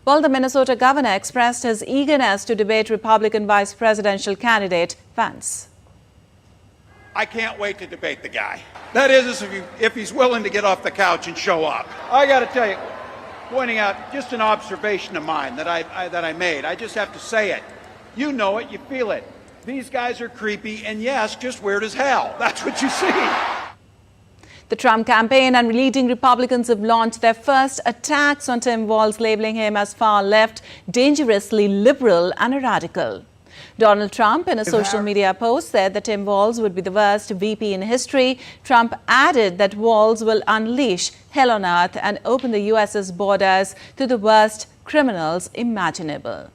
Well, the Minnesota governor expressed his eagerness to debate Republican vice presidential candidate Walz. I can't wait to debate the guy. That is, if he's willing to get off the couch and show up. I got to tell you, pointing out just an observation of mine that I made. I just have to say it. You know it, you feel it. These guys are creepy and, yes, just weird as hell. That's what you see. The Trump campaign and leading Republicans have launched their first attacks on Tim Walz, labeling him as far left, dangerously liberal and a radical. Donald Trump, in a social media post, said that Tim Walz would be the worst VP in history. Trump added that Walz will unleash hell on earth and open the US's borders to the worst criminals imaginable.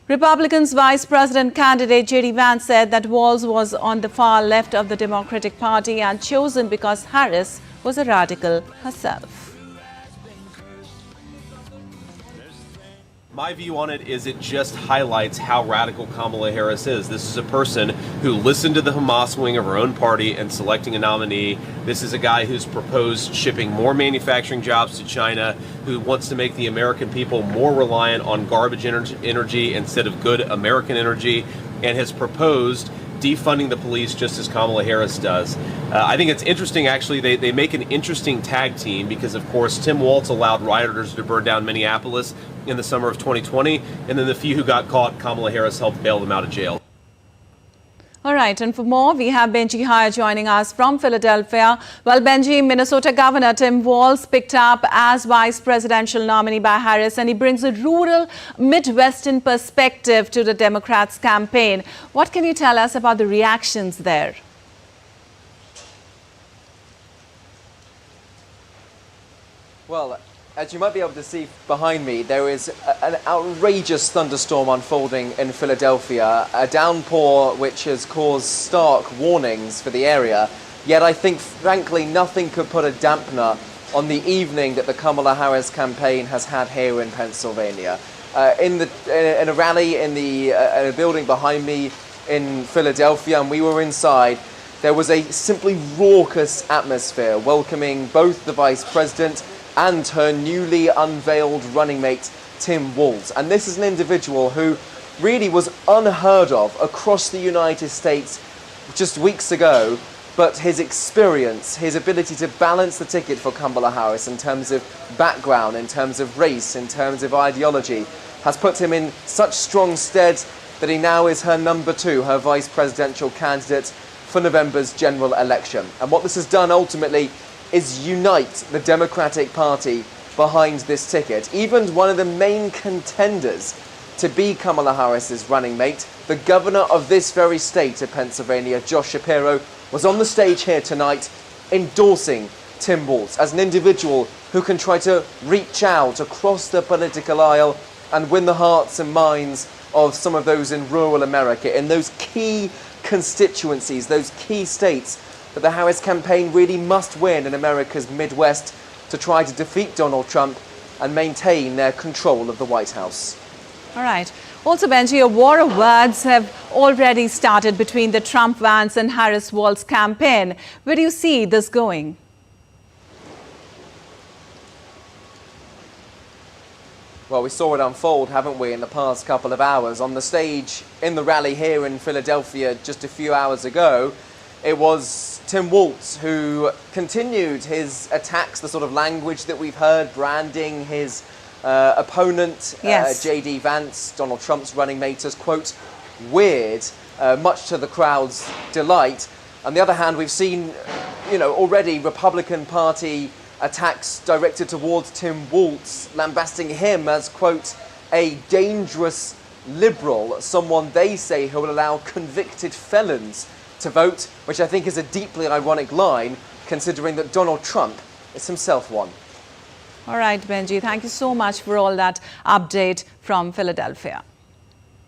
Republicans' vice president candidate J.D. Vance said that Walz was on the far left of the Democratic Party and chosen because Harris was a radical herself. My view on it is it just highlights how radical Kamala Harris is. This is a person who listened to the Hamas wing of her own party and selecting a nominee. This is a guy who's proposed shipping more manufacturing jobs to China, who wants to make the American people more reliant on garbage energy instead of good American energy, and has proposed defunding the police just as Kamala Harris does. I think it's interesting, actually, they make an interesting tag team because, of course, Tim Walz allowed rioters to burn down Minneapolis in the summer of 2020, and then the few who got caught, Kamala Harris helped bail them out of jail. All right, and for more, we have Benji Hire joining us from Philadelphia. Well, Benji, Minnesota Governor Tim Walz picked up as vice presidential nominee by Harris, and he brings a rural, Midwestern perspective to the Democrats' campaign. What can you tell us about the reactions there? Well, as you might be able to see behind me, there is an outrageous thunderstorm unfolding in Philadelphia, a downpour which has caused stark warnings for the area. Yet I think, frankly, nothing could put a dampener on the evening that the Kamala Harris campaign has had here in Pennsylvania. In a rally in a building behind me in Philadelphia, and we were inside, there was a simply raucous atmosphere welcoming both the vice president and her newly unveiled running mate, Tim Walz. And this is an individual who really was unheard of across the United States just weeks ago, but his experience, his ability to balance the ticket for Kamala Harris in terms of background, in terms of race, in terms of ideology, has put him in such strong stead that he now is her number two, her vice presidential candidate for November's general election. And what this has done ultimately is unite the Democratic Party behind this ticket. Even one of the main contenders to be Kamala Harris's running mate, the governor of this very state of Pennsylvania, Josh Shapiro, was on the stage here tonight endorsing Tim Walz as an individual who can try to reach out across the political aisle and win the hearts and minds of some of those in rural America, in those key constituencies, those key states that the Harris campaign really must win in America's Midwest to try to defeat Donald Trump and maintain their control of the White House. All right. Also, Benji, a war of words have already started between the Trump-Vance and Harris-Walz campaign. Where do you see this going? Well, we saw it unfold, haven't we, in the past couple of hours. On the stage in the rally here in Philadelphia just a few hours ago, it was Tim Walz who continued his attacks, the sort of language that we've heard, branding his opponent, yes. J.D. Vance, Donald Trump's running mate, as, quote, weird, much to the crowd's delight. On the other hand, we've seen, already Republican Party attacks directed towards Tim Walz, lambasting him as, quote, a dangerous liberal, someone they say who will allow convicted felons to vote, which I think is a deeply ironic line, considering that Donald Trump is himself one. All right, Benji, thank you so much for all that update from Philadelphia.